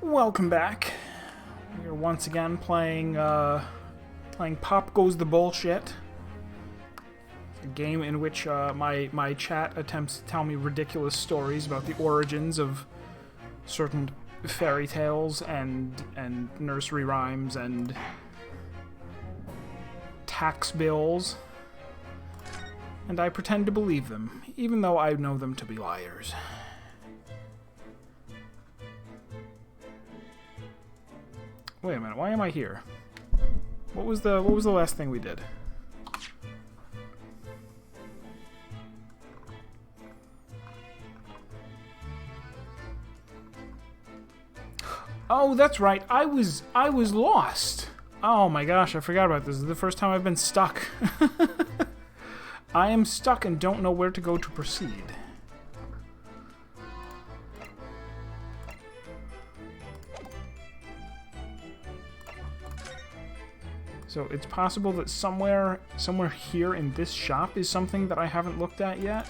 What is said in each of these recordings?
Welcome back. We are once again playing Pop Goes the Bullshit. A game in which my chat attempts to tell me ridiculous stories about the origins of certain fairy tales and nursery rhymes and tax bills. And I pretend to believe them, even though I know them to be liars. Wait a minute, why am I here? What was the last thing we did? Oh, that's right. I was lost. Oh my gosh, I forgot about this. This is the first time I've been stuck. I am stuck and don't know where to go to proceed. So it's possible that somewhere here in this shop is something that I haven't looked at yet.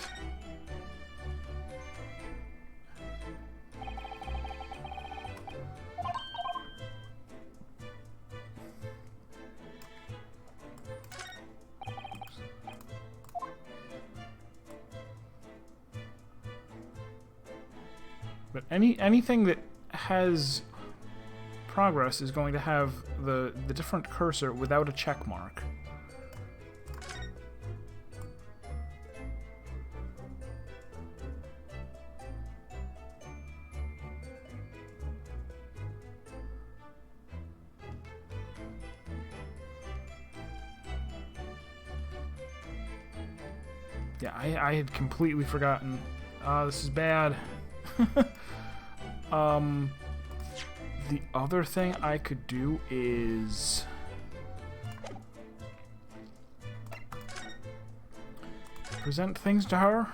But anything that has progress is going to have the different cursor without a check mark. Yeah, I had completely forgotten. This is bad. The other thing I could do is present things to her.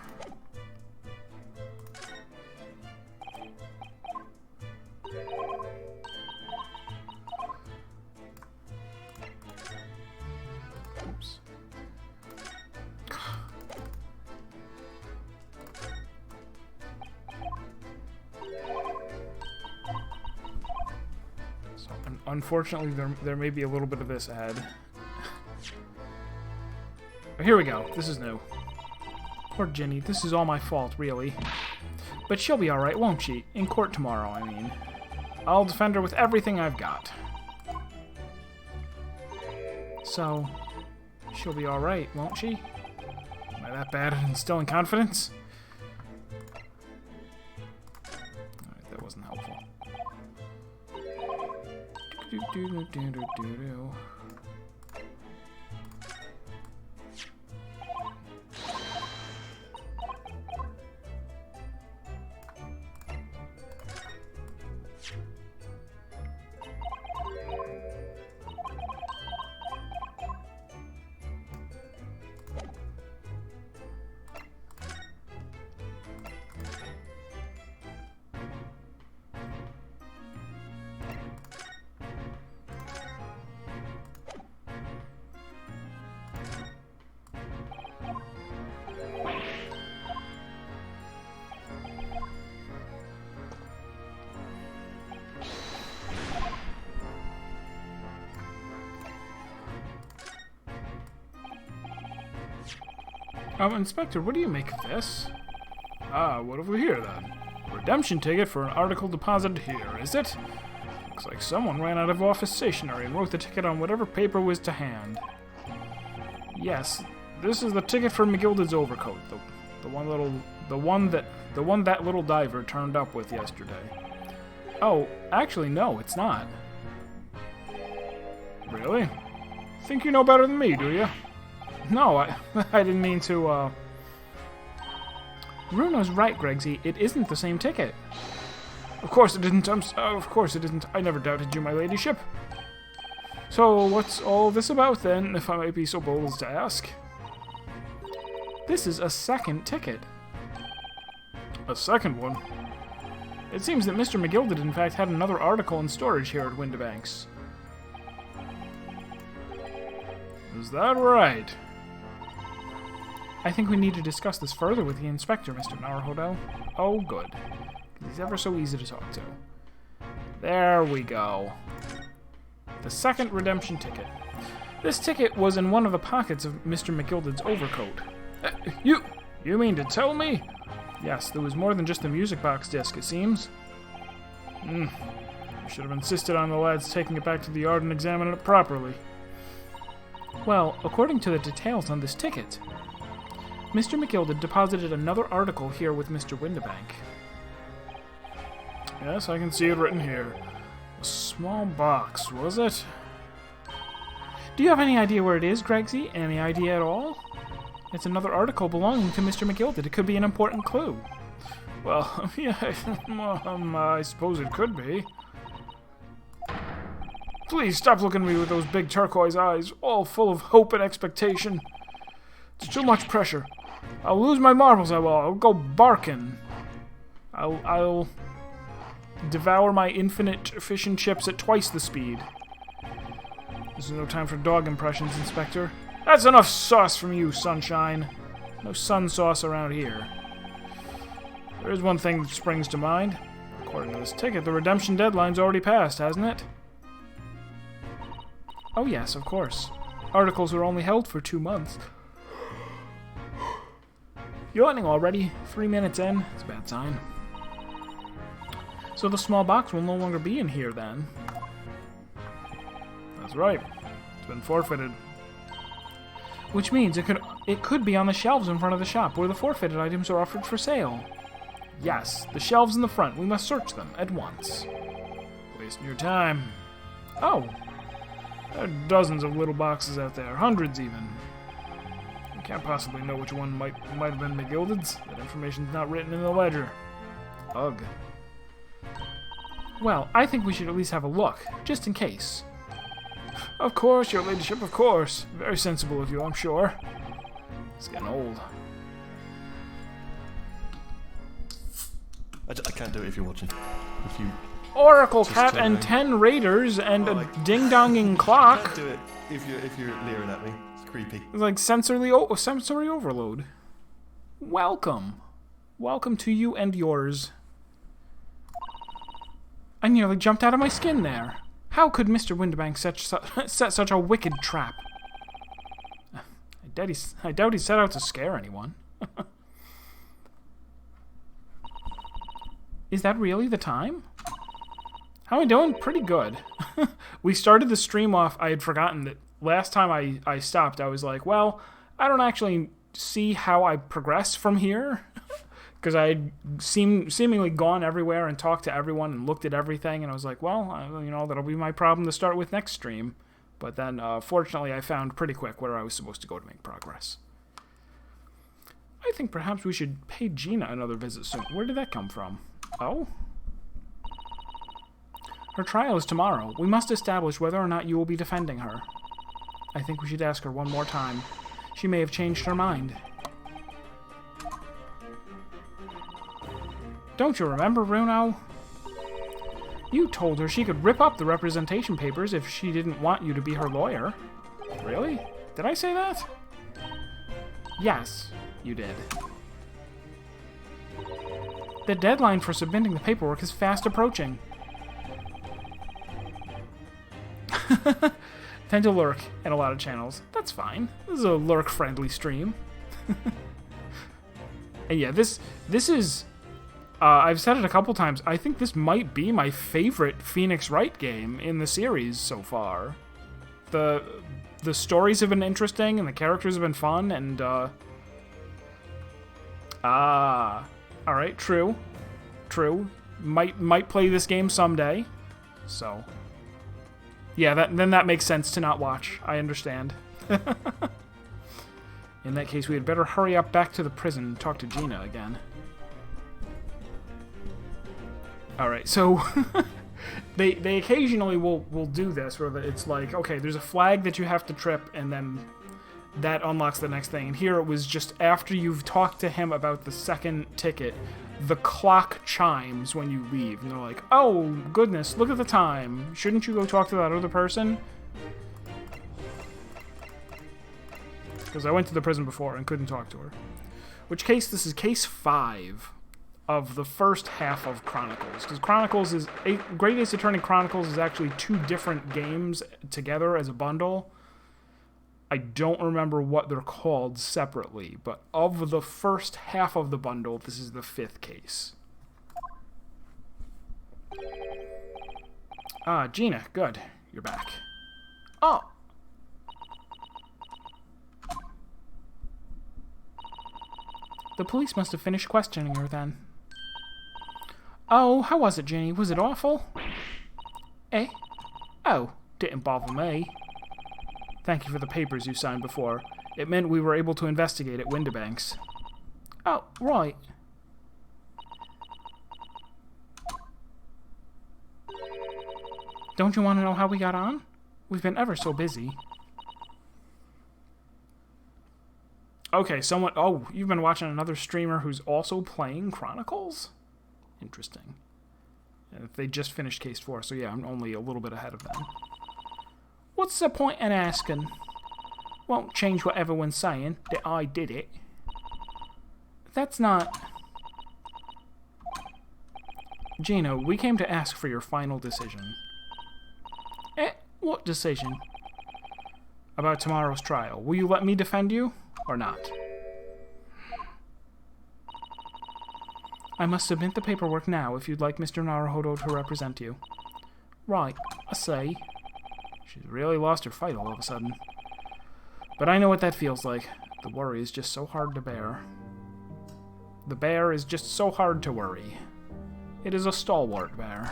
Oops. Unfortunately, there may be a little bit of this ahead. But here we go. This is new. Poor Ginny. This is all my fault, really. But she'll be alright, won't she? In court tomorrow, I mean. I'll defend her with everything I've got. So, she'll be alright, won't she? Am I that bad at instilling confidence? Alright, that wasn't helpful. Do. Inspector, what do you make of this? What have we here, then? A redemption ticket for an article deposited here, is it? Looks like someone ran out of office stationery and wrote the ticket on whatever paper was to hand. Yes, this is the ticket for McGilded's overcoat, the one that little diver turned up with yesterday. Oh, actually, no, it's not. Really? Think you know better than me, do you? No, I didn't mean to, Bruno's right, Gregsy. It isn't the same ticket. Of course it didn't. Of course it isn't. I never doubted you, my ladyship. So, what's all this about, then, if I might be so bold as to ask? This is a second ticket. A second one? It seems that Mr. McGilded, in fact, had another article in storage here at Windibanks. Is that right? I think we need to discuss this further with the inspector, Mr. Naruhodo. Oh, good. He's ever so easy to talk to. There we go. The second redemption ticket. This ticket was in one of the pockets of Mr. McGilded's overcoat. You mean to tell me? Yes, there was more than just the music box disc, it seems. I should have insisted on the lads taking it back to the yard and examining it properly. Well, according to the details on this ticket, Mr. McGilded deposited another article here with Mr. Windibank. Yes, I can see it written here. A small box, was it? Do you have any idea where it is, Gregsy? Any idea at all? It's another article belonging to Mr. McGilded. It could be an important clue. Well, yeah, I suppose it could be. Please stop looking at me with those big turquoise eyes, all full of hope and expectation. It's too much pressure. I'll lose my marbles, I will. I'll go barking. I'll devour my infinite fish and chips at twice the speed. There's no time for dog impressions, Inspector. That's enough sauce from you, Sunshine. No sun sauce around here. There is one thing that springs to mind. According to this ticket, the redemption deadline's already passed, hasn't it? Oh yes, of course. Articles are only held for 2 months. Yawning already? 3 minutes in? It's a bad sign. So the small box will no longer be in here, then? That's right. It's been forfeited. Which means it could be on the shelves in front of the shop, where the forfeited items are offered for sale. Yes, the shelves in the front. We must search them at once. Wasting your time. Oh. There are dozens of little boxes out there. Hundreds, even. We can't possibly know which one might have been McGilded's. That information's not written in the ledger. Ugh. Well, I think we should at least have a look, just in case. Of course, your ladyship, of course. Very sensible of you, I'm sure. It's getting old. I can't do it if you're watching. If you Oracle cat and 10 raiders and a ding-donging I clock. can't do it if you're leering at me. It's creepy. It's like sensory overload. Welcome. Welcome to you and yours. I nearly jumped out of my skin there. How could Mr. Windibank set such a wicked trap? I doubt he set out to scare anyone. Is that really the time? How am I doing? Pretty good. We started the stream off, I had forgotten that last time I stopped, I was like, well, I don't actually see how I progress from here. Because I had seemingly gone everywhere and talked to everyone and looked at everything, and I was like, well, that'll be my problem to start with next stream. But then, fortunately, I found pretty quick where I was supposed to go to make progress. I think perhaps we should pay Gina another visit soon. Where did that come from? Oh? Her trial is tomorrow. We must establish whether or not you will be defending her. I think we should ask her one more time. She may have changed her mind. Don't you remember, Runo? You told her she could rip up the representation papers if she didn't want you to be her lawyer. Really? Did I say that? Yes, you did. The deadline for submitting the paperwork is fast approaching. Tend to lurk in a lot of channels. That's fine. This is a lurk-friendly stream. And yeah, this is... I've said it a couple times. I think this might be my favorite Phoenix Wright game in the series so far. The stories have been interesting, and the characters have been fun, and alright, true. Might play this game someday. So, yeah, then that makes sense to not watch. I understand. In that case, we had better hurry up back to the prison and talk to Gina again. Alright, so they occasionally will do this, where it's like, okay, there's a flag that you have to trip, and then that unlocks the next thing. And here it was just after you've talked to him about the second ticket, the clock chimes when you leave. And they're like, oh, goodness, look at the time. Shouldn't you go talk to that other person? Because I went to the prison before and couldn't talk to her. Which case, this is case 5. of the first half of Chronicles. Because Chronicles is... Great Ace Attorney Chronicles is actually 2 different games together as a bundle. I don't remember what they're called separately, but of the first half of the bundle, this is the 5th case. Ah, Gina, good. You're back. Oh! The police must have finished questioning her then. Oh, how was it, Ginny? Was it awful? Eh? Oh, didn't bother me. Thank you for the papers you signed before. It meant we were able to investigate at Windibanks. Oh, right. Don't you want to know how we got on? We've been ever so busy. Okay, someone... Oh, you've been watching another streamer who's also playing Chronicles? Interesting. They just finished Case 4, so yeah, I'm only a little bit ahead of them. What's the point in asking? Won't change what everyone's saying, that I did it. That's not... Gina, we came to ask for your final decision. What decision? About tomorrow's trial. Will you let me defend you, or not? I must submit the paperwork now if you'd like Mr. Naruhodo to represent you. Right, I see. She's really lost her fight all of a sudden. But I know what that feels like. The worry is just so hard to bear. The bear is just so hard to worry. It is a stalwart bear.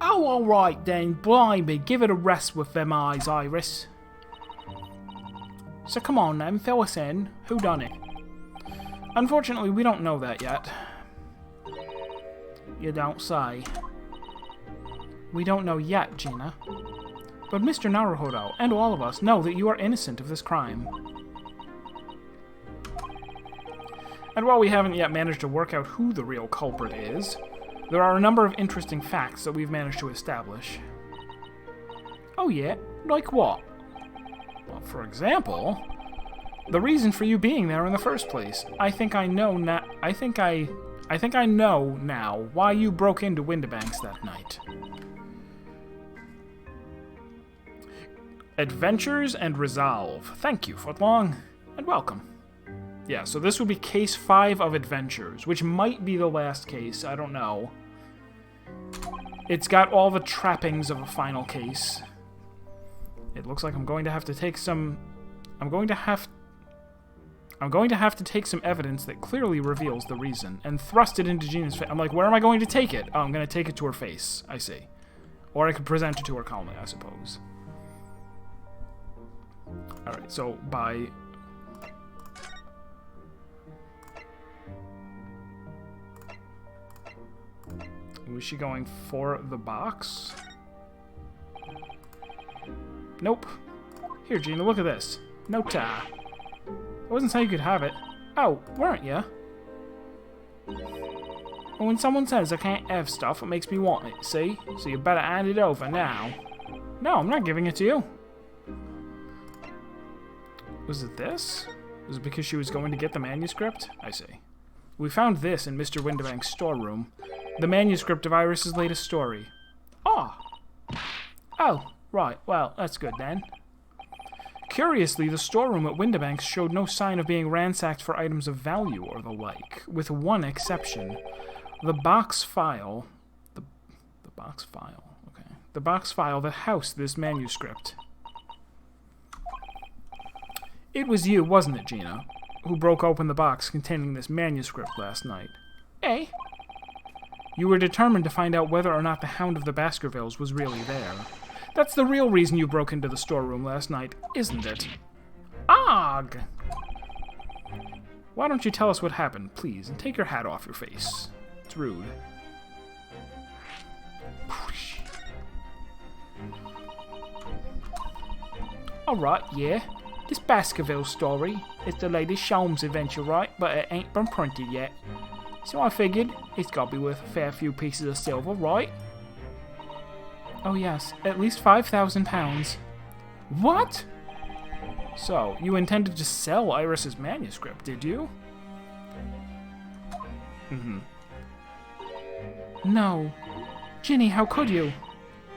Oh, all right then. Blimey, give it a rest with them eyes, Iris. So come on then, fill us in. Who done it? Unfortunately, we don't know that yet. You don't say. We don't know yet, Gina. But Mr. Naruhodo, and all of us, know that you are innocent of this crime. And while we haven't yet managed to work out who the real culprit is, there are a number of interesting facts that we've managed to establish. Oh yeah? Like what? Well, for example, the reason for you being there in the first place. I think I know now why you broke into Windibanks that night. Adventures and Resolve. Thank you, Footlong, and welcome. Yeah, so this would be Case 5 of Adventures, which might be the last case, I don't know. It's got all the trappings of a final case. It looks like I'm going to have to take some... I'm going to have to take some evidence that clearly reveals the reason, and thrust it into Gina's face. I'm like, where am I going to take it? Oh, I'm going to take it to her face. I see. Or I could present it to her calmly, I suppose. Alright, so by... Was she going for the box? Nope. Here, Gina, look at this. Nota. I wasn't saying you could have it. Oh, weren't you? Well, when someone says I can't have stuff, it makes me want it, see? So you better hand it over now. No, I'm not giving it to you. Was it this? Was it because she was going to get the manuscript? I see. We found this in Mr. Windibank's storeroom. The manuscript of Iris's latest story. Ah! Oh, right. Well, that's good then. Curiously, the storeroom at Windibanks showed no sign of being ransacked for items of value or the like, with one exception. The box file... The box file, okay. The box file that housed this manuscript. It was you, wasn't it, Gina, who broke open the box containing this manuscript last night? Eh? You were determined to find out whether or not the Hound of the Baskervilles was really there. That's the real reason you broke into the storeroom last night, isn't it? Ugh! Why don't you tell us what happened, please, and take your hat off your face? It's rude. Alright, yeah. This Baskerville story is the latest Sholmes adventure, right? But it ain't been printed yet. So I figured it's got to be worth a fair few pieces of silver, right? Oh yes, at least 5,000 pounds. What? So, you intended to sell Iris's manuscript, did you? Mm-hmm. No. Ginny, how could you?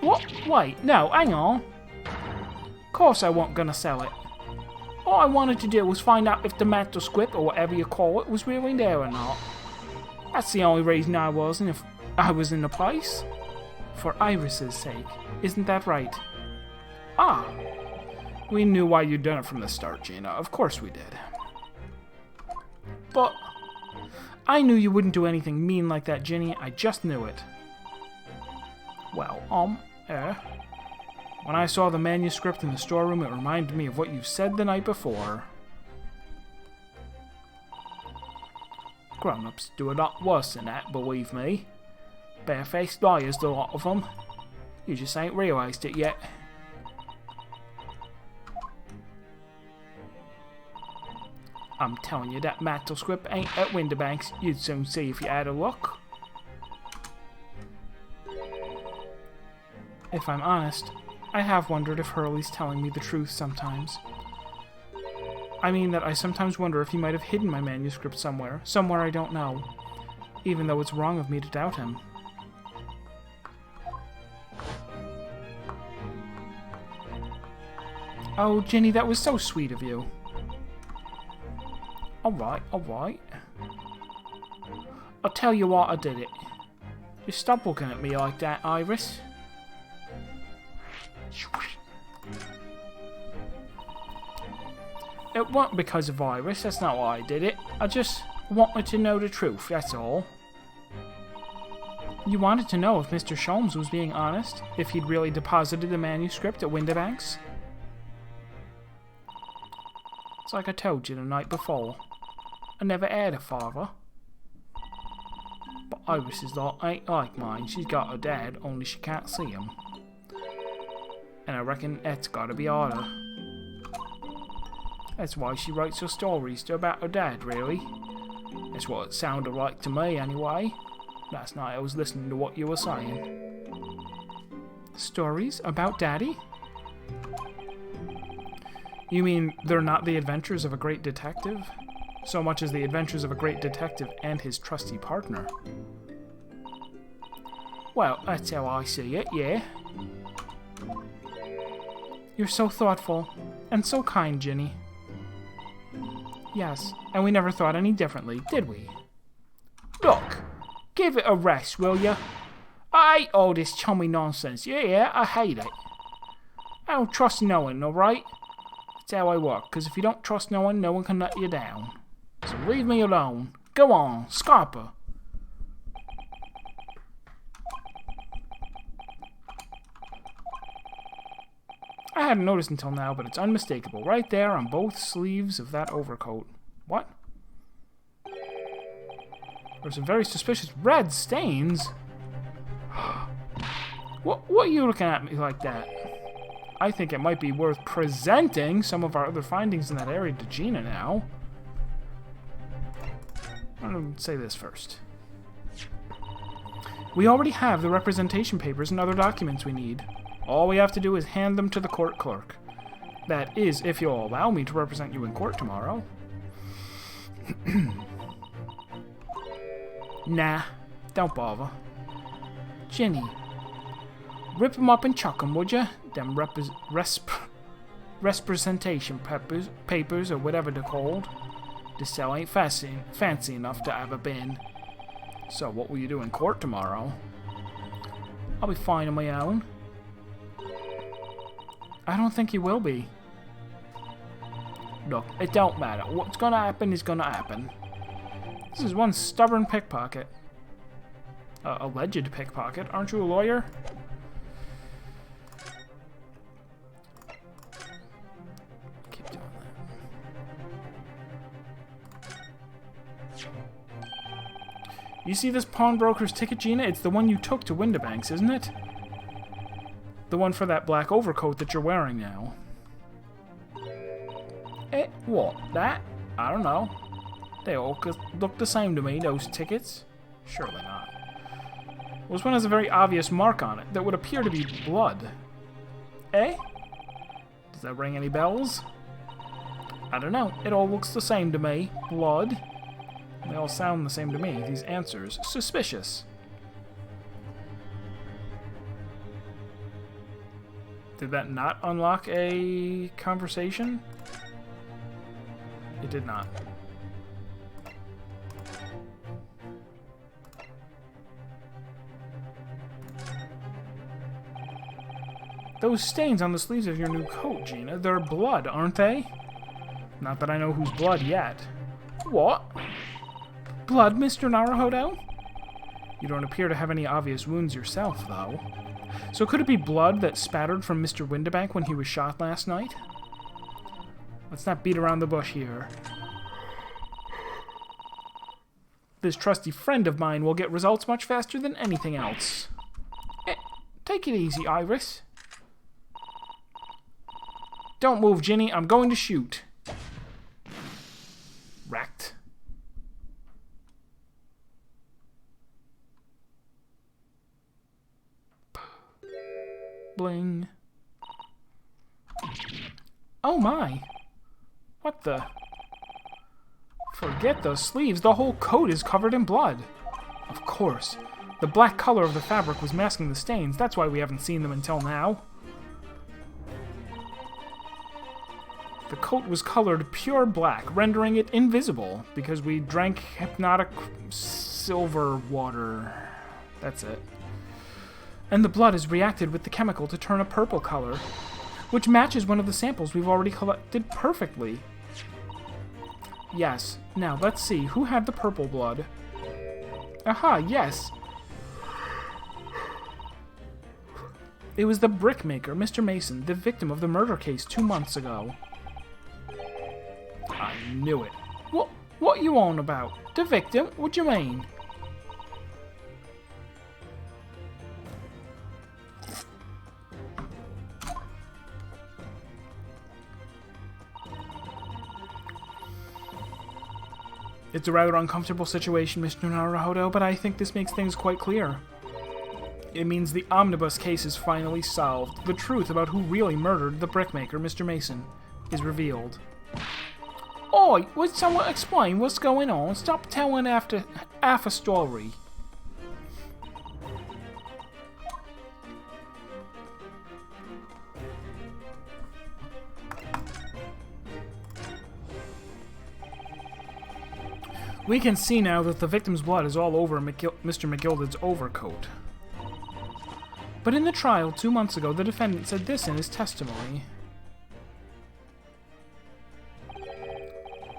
What? Wait, no, hang on. Of course I wasn't gonna sell it. All I wanted to do was find out if the manuscript, or whatever you call it, was really there or not. That's the only reason I wasn't, if I was in the place. For Iris's sake. Isn't that right? Ah. We knew why you'd done it from the start, Gina. Of course we did. But I knew you wouldn't do anything mean like that, Ginny. I just knew it. Well, when I saw the manuscript in the storeroom, it reminded me of what you said the night before. Grown-ups do a lot worse than that, believe me. Barefaced liars, the lot of them. You just ain't realized it yet. I'm telling you, that manuscript ain't at Windibanks. You'd soon see if you had a look. If I'm honest, I have wondered if Hurley's telling me the truth sometimes. I mean that I sometimes wonder if he might have hidden my manuscript somewhere I don't know, even though it's wrong of me to doubt him. Oh, Ginny, that was so sweet of you. Alright. I'll tell you what I did it. Just stop looking at me like that, Iris. It wasn't because of Iris, that's not why I did it. I just wanted to know the truth, that's all. You wanted to know if Mr. Sholmes was being honest? If he'd really deposited the manuscript at Windibanks? It's like I told you the night before. I never had a father. But Iris's lot ain't like mine. She's got her dad, only she can't see him. And I reckon that's gotta be harder. That's why she writes her stories about her dad, really. That's what it sounded like to me, anyway. Last night I was listening to what you were saying. Stories about Daddy? You mean they're not the adventures of a great detective? So much as the adventures of a great detective and his trusty partner. Well, that's how I see it, yeah. You're so thoughtful, and so kind, Ginny. Yes, and we never thought any differently, did we? Look, give it a rest, will ya? I hate all this chummy nonsense, yeah, I hate it. I don't trust no one, alright? That's how I work, 'cause if you don't trust no one can let you down. So leave me alone. Go on, Scarpa. I hadn't noticed until now, but it's unmistakable. Right there on both sleeves of that overcoat. What? There's some very suspicious red stains. What are you looking at me like that? I think it might be worth presenting some of our other findings in that area to Gina now. I'm going to say this first. We already have the representation papers and other documents we need. All we have to do is hand them to the court clerk. That is, if you'll allow me to represent you in court tomorrow. Nah, don't bother. Ginny, rip 'em up and chuck 'em, would ya? Them representation papers, or whatever they're called. This cell ain't fancy enough to have a bin. So what will you do in court tomorrow? I'll be fine on my own. I don't think you will be. Look, it don't matter. What's gonna happen is gonna happen. This is one stubborn pickpocket. Alleged pickpocket. Aren't you a lawyer? Keep doing that. You see this pawnbroker's ticket, Gina? It's the one you took to Windibanks, isn't it? The one for that black overcoat that you're wearing now. What? That? I don't know. They all look the same to me, those tickets. Surely not. Well, this one has a very obvious mark on it that would appear to be blood. Eh? Does that ring any bells? I don't know. It all looks the same to me. Blood. They all sound the same to me. These answers. Suspicious. Did that not unlock a conversation? It did not. Those stains on the sleeves of your new coat, Gina, they're blood, aren't they? Not that I know whose blood yet. What? Blood, Mr. Naruhodo? You don't appear to have any obvious wounds yourself, though. So could it be blood that spattered from Mr. Windibank when he was shot last night? Let's not beat around the bush here. This trusty friend of mine will get results much faster than anything else. Take it easy, Iris. Don't move, Ginny. I'm going to shoot. Wrecked. Bling. Oh my. What the? Forget those sleeves. The whole coat is covered in blood. Of course. The black color of the fabric was masking the stains. That's why we haven't seen them until now. The coat was colored pure black, rendering it invisible, because we drank hypnotic silver water. That's it. And the blood has reacted with the chemical to turn a purple color, which matches one of the samples we've already collected perfectly. Yes. Now, let's see. Who had the purple blood? Aha, yes. It was the brickmaker, Mr. Mason, the victim of the murder case 2 months ago. I knew it. What you on about? The victim? What do you mean? It's a rather uncomfortable situation, Mr. Naruhodo, but I think this makes things quite clear. It means the omnibus case is finally solved. The truth about who really murdered the brickmaker, Mr. Mason, is revealed. Oi, would someone explain what's going on? Stop telling after half a story. We can see now that the victim's blood is all over Mr. McGilded's overcoat. But in the trial 2 months ago, the defendant said this in his testimony.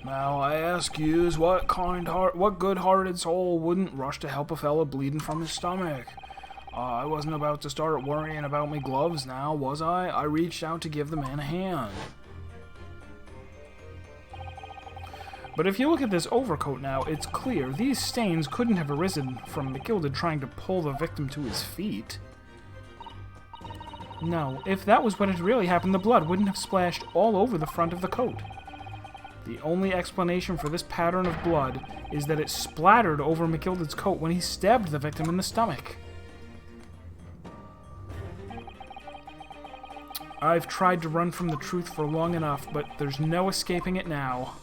Now I ask yous, what good-hearted soul wouldn't rush to help a fella bleeding from his stomach? I wasn't about to start worrying about me gloves now, was I? I reached out to give the man a hand. But if you look at this overcoat now, it's clear these stains couldn't have arisen from McGilded trying to pull the victim to his feet. No, if that was what had really happened, the blood wouldn't have splashed all over the front of the coat. The only explanation for this pattern of blood is that it splattered over McGilded's coat when he stabbed the victim in the stomach. I've tried to run from the truth for long enough, but there's no escaping it now.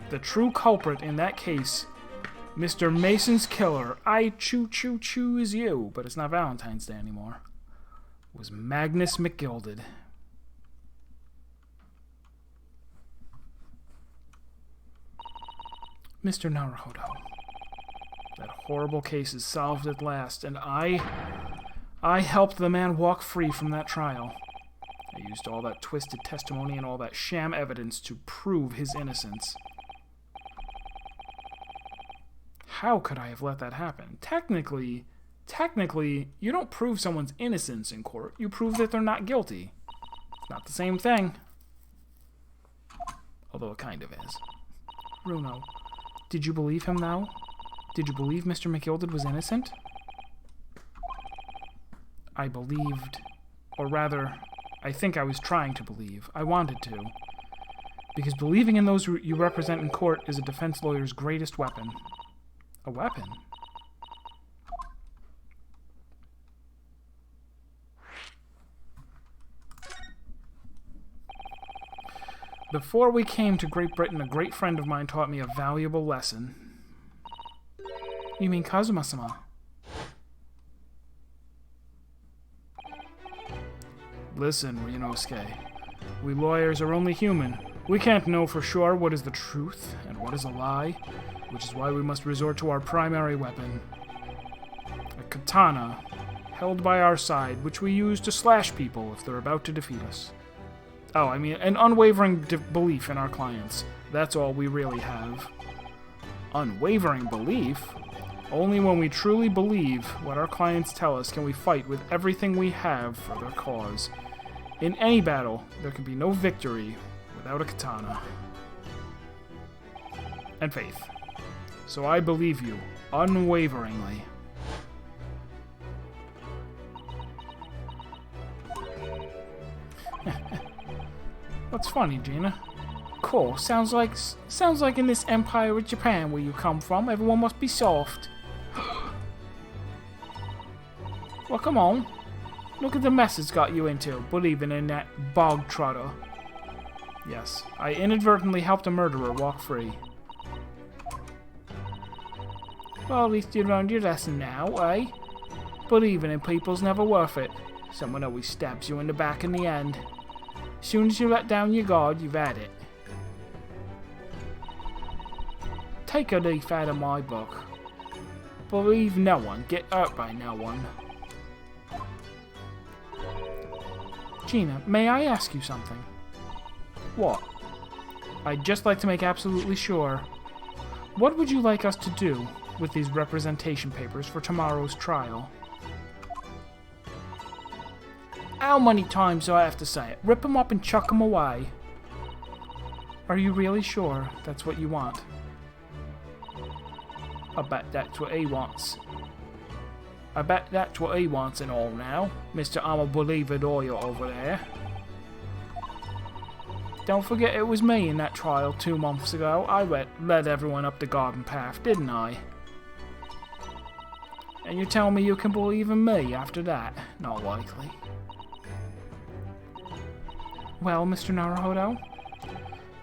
The true culprit in that case, Mr. Mason's killer, I choo-choo-choo is you, but it's not Valentine's Day anymore, was Magnus McGilded. Mr. Naruhodo, that horrible case is solved at last, and I helped the man walk free from that trial. I used all that twisted testimony and all that sham evidence to prove his innocence. How could I have let that happen? Technically, you don't prove someone's innocence in court. You prove that they're not guilty. It's not the same thing. Although it kind of is. Bruno, did you believe him now? Did you believe Mr. McGilded was innocent? I believed, or rather, I think I was trying to believe. I wanted to. Because believing in those you represent in court is a defense lawyer's greatest weapon. A weapon? Before we came to Great Britain, a great friend of mine taught me a valuable lesson. You mean Kazuma-sama? Listen, Ryunosuke. We lawyers are only human. We can't know for sure what is the truth and what is a lie, which is why we must resort to our primary weapon. A katana, held by our side, which we use to slash people if they're about to defeat us. Oh, I mean, an unwavering belief in our clients. That's all we really have. Unwavering belief? Only when we truly believe what our clients tell us can we fight with everything we have for their cause. In any battle, there can be no victory without a katana. And faith. So I believe you, unwaveringly. What's funny, Gina? Cool. Sounds like in this empire of Japan where you come from, everyone must be soft. Well, come on. Look at the mess it's got you into, believing in that bog trotter. Yes, I inadvertently helped a murderer walk free. Well, at least you learned your lesson now, eh? Believing in people's never worth it. Someone always stabs you in the back in the end. Soon as you let down your guard, you've had it. Take a leaf out of my book. Believe no one, get hurt by no one. Gina, may I ask you something? What? I'd just like to make absolutely sure. What would you like us to do with these representation papers for tomorrow's trial? How many times do I have to say it? Rip them up and chuck them away. Are you really sure that's what you want? I bet that's what he wants. I bet that's what he wants and all now, Mr. I'm a believer lawyer over there. Don't forget it was me in that trial 2 months ago. I led everyone up the garden path, didn't I? And you're telling me you can believe in me after that? Not likely. Well, Mr. Naruhodo,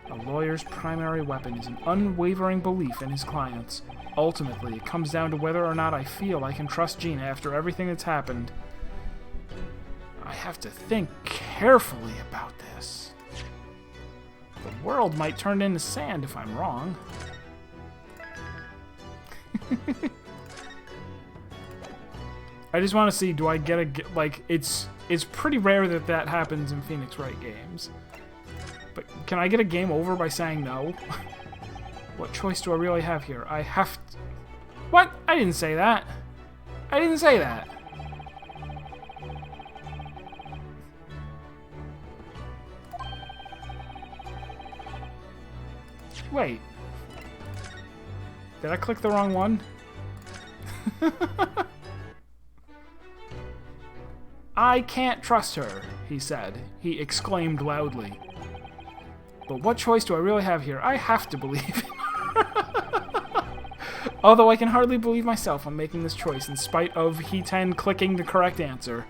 a lawyer's primary weapon is an unwavering belief in his clients. Ultimately, it comes down to whether or not I feel I can trust Gina after everything that's happened. I have to think carefully about this. The world might turn into sand if I'm wrong. I just want to see, do I get a, like, it's pretty rare that that happens in Phoenix Wright games. But can I get a game over by saying no? What choice do I really have here? I have to... What? I didn't say that. I didn't say that. Wait. Did I click the wrong one? I can't trust her, he said. He exclaimed loudly. But what choice do I really have here? I have to believe in her. Although I can hardly believe myself on making this choice in spite of He-Ten clicking the correct answer.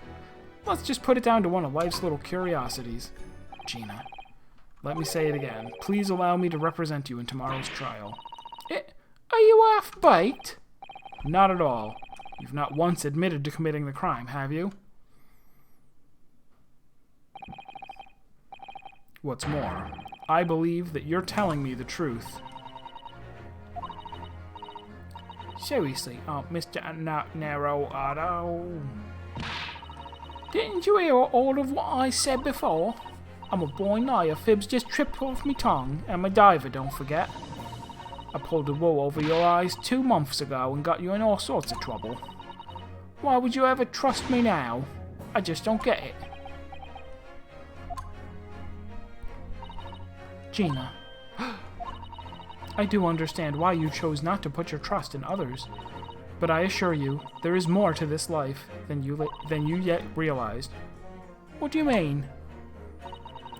Let's just put it down to one of life's little curiosities. Gina, let me say it again. Please allow me to represent you in tomorrow's trial. Are you half-baked? Not at all. You've not once admitted to committing the crime, have you? What's more, I believe that you're telling me the truth. Seriously, Mr. Naruhodo. Didn't you hear all of what I said before? I'm a born liar. Fibs just tripped off my tongue, and my diver, don't forget. I pulled the wool over your eyes 2 months ago and got you in all sorts of trouble. Why would you ever trust me now? I just don't get it. Gina, I do understand why you chose not to put your trust in others, but I assure you, there is more to this life than you yet realized. What do you mean?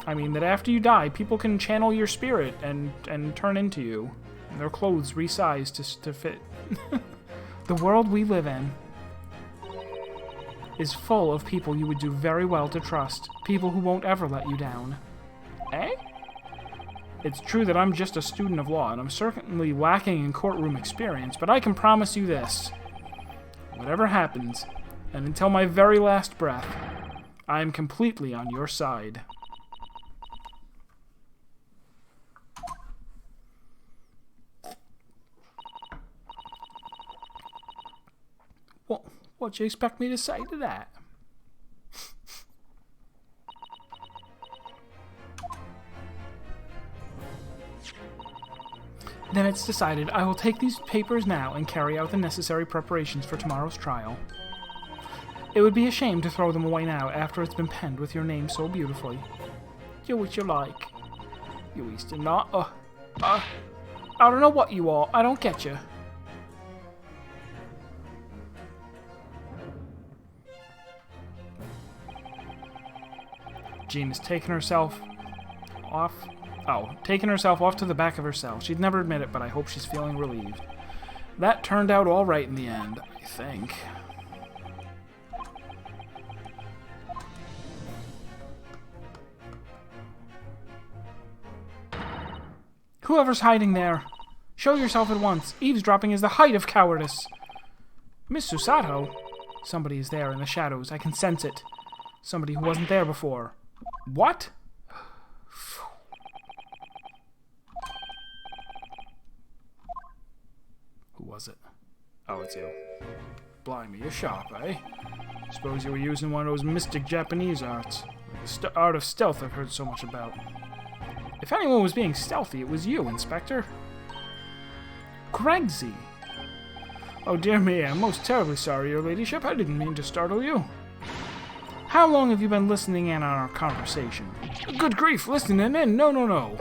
I mean that after you die, people can channel your spirit and turn into you. And their clothes resized to fit. The world we live in is full of people you would do very well to trust. People who won't ever let you down. Eh? It's true that I'm just a student of law, and I'm certainly lacking in courtroom experience, but I can promise you this. Whatever happens, and until my very last breath, I am completely on your side. What do you expect me to say to that? Then it's decided. I will take these papers now and carry out the necessary preparations for tomorrow's trial. It would be a shame to throw them away now after it's been penned with your name so beautifully. Do what you like. You Eastern not. I don't know what you are. I don't get you. Jean has taken herself off. Oh, taken herself off to the back of her cell. She'd never admit it, but I hope she's feeling relieved. That turned out all right in the end, I think. Whoever's hiding there, show yourself at once. Eavesdropping is the height of cowardice. Miss Susato? Somebody is there in the shadows. I can sense it. Somebody who wasn't there before. What? Who was it? Oh, it's you. Blimey, you're sharp, eh? Suppose you were using one of those mystic Japanese arts. Like the art of stealth I've heard so much about. If anyone was being stealthy, it was you, Inspector. Gregsy! Oh dear me, I'm most terribly sorry, your ladyship. I didn't mean to startle you. How long have you been listening in on our conversation? Good grief, listening in? No.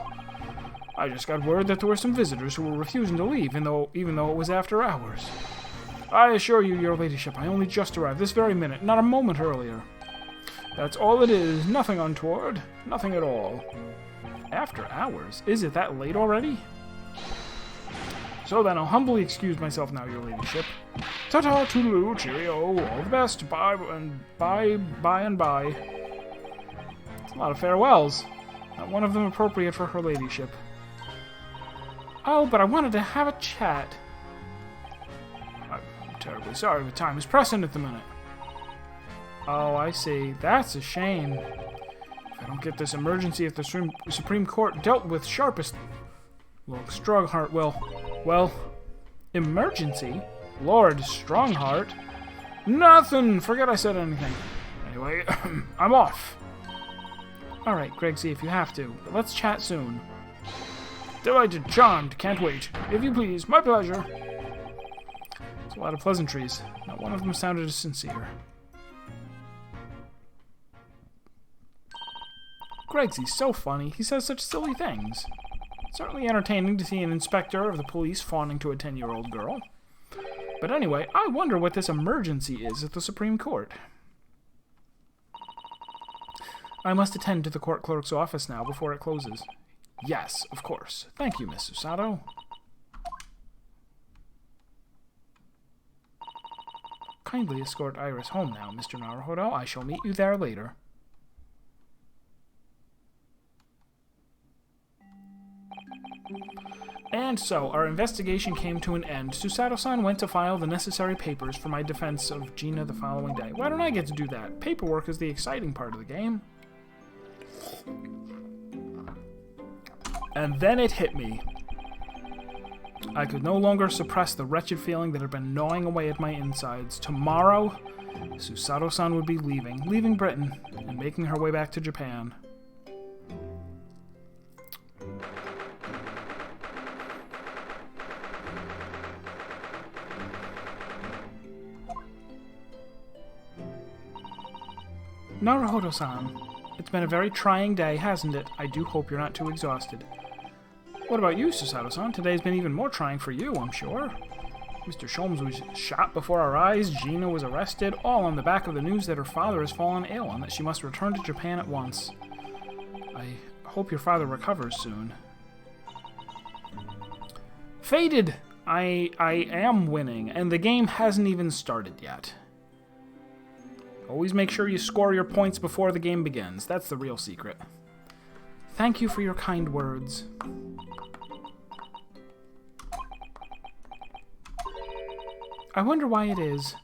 I just got word that there were some visitors who were refusing to leave, even though it was after hours. I assure you, your ladyship, I only just arrived this very minute, not a moment earlier. That's all it is, nothing untoward, nothing at all. After hours? Is it that late already? So then, I'll humbly excuse myself now, your ladyship. Ta-ta, toodaloo, cheerio, all the best, bye and bye. It's a lot of farewells. Not one of them appropriate for her ladyship. Oh, but I wanted to have a chat. I'm terribly sorry, but time is pressing at the minute. Oh, I see. That's a shame. If I don't get this emergency at the Supreme Court dealt with sharpest... Lord Strongheart will... Well... Emergency? Lord Strongheart? Nothing! Forget I said anything. Anyway, I'm off. Alright, Gregsy, if you have to. But let's chat soon. Delighted, charmed, can't wait. If you please, my pleasure. It's a lot of pleasantries. Not one of them sounded as sincere. Gregsy's so funny. He says such silly things. It's certainly entertaining to see an inspector of the police fawning to a 10-year-old girl. But anyway, I wonder what this emergency is at the Supreme Court. I must attend to the court clerk's office now before it closes. Yes, of course. Thank you, Miss Susato. Kindly escort Iris home now, Mr. Naruhodo. I shall meet you there later. And so, our investigation came to an end. Susato-san went to file the necessary papers for my defense of Gina the following day. Why don't I get to do that? Paperwork is the exciting part of the game. And then it hit me. I could no longer suppress the wretched feeling that had been gnawing away at my insides. Tomorrow, Susato-san would be leaving Britain, and making her way back to Japan. Naruhodo-san, it's been a very trying day, hasn't it? I do hope you're not too exhausted. What about you, Susato-san? Today's been even more trying for you, I'm sure. Mr. Sholmes was shot before our eyes, Gina was arrested, all on the back of the news that her father has fallen ill and that she must return to Japan at once. I hope your father recovers soon. Fated! I am winning, and the game hasn't even started yet. Always make sure you score your points before the game begins. That's the real secret. Thank you for your kind words. I wonder why it is